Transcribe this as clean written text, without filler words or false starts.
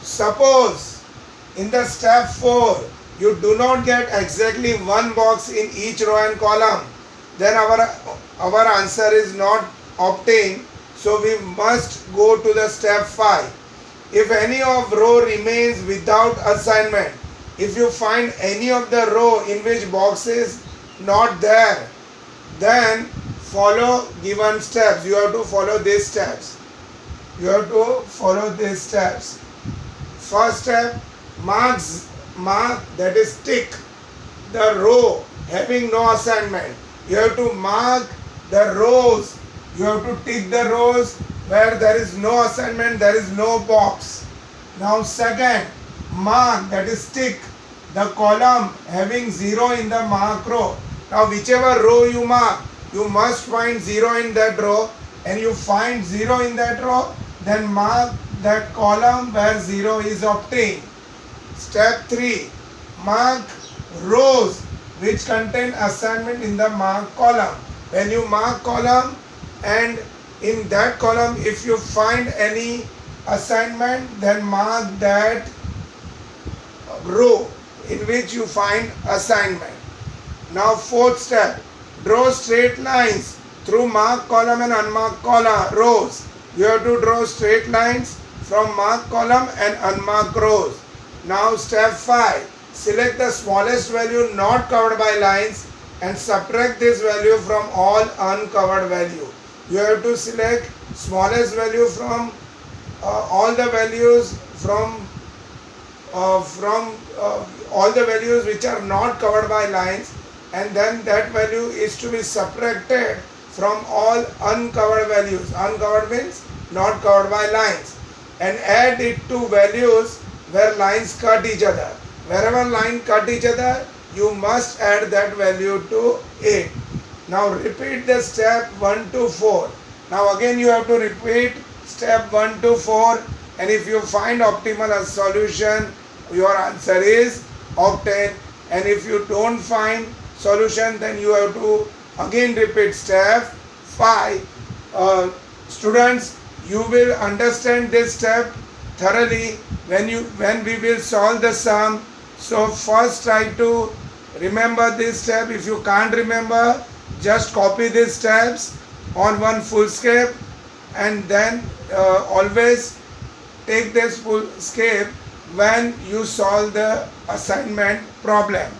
Suppose in the step 4 you do not get exactly one box in each row and column, then our answer is not obtained. So we must go to the step 5. If any of row remains without assignment, if you find any of the row in which box is not there, then follow given steps. You have to follow these steps. First step, mark, that is tick the row having no assignment. You have to mark the rows. You have to tick the rows where there is no assignment, there is no box. Now second, mark, that is tick the column having 0 in the mark row. Now whichever row you mark, you must find 0 in that row, and you find 0 in that row, then mark that column where 0 is obtained. Step 3. Mark rows which contain assignment in the marked column. When you mark column and in that column if you find any assignment, then mark that row in which you find assignment. Now fourth step. Draw straight lines through marked column and unmarked column rows. You have to draw straight lines from marked column and unmarked rows. Now step 5. Select the smallest value not covered by lines and subtract this value from all uncovered value. You have to select smallest value from all the values all the values which are not covered by lines, and then that value is to be subtracted from all uncovered values. Uncovered means not covered by lines, and add it to values where lines cut each other. Wherever line cut each other, you must add that value to it. Now repeat the step 1 to 4. Now again you have to repeat step 1 to 4, and if you find optimal solution, your answer is obtained. And if you don't find solution, then you have to again repeat step 5. Students, you will understand this step thoroughly when we will solve the sum. So first try to remember this step. If you can't remember, just copy these steps on one foolscape, and then always take this foolscape when you solve the assignment problem.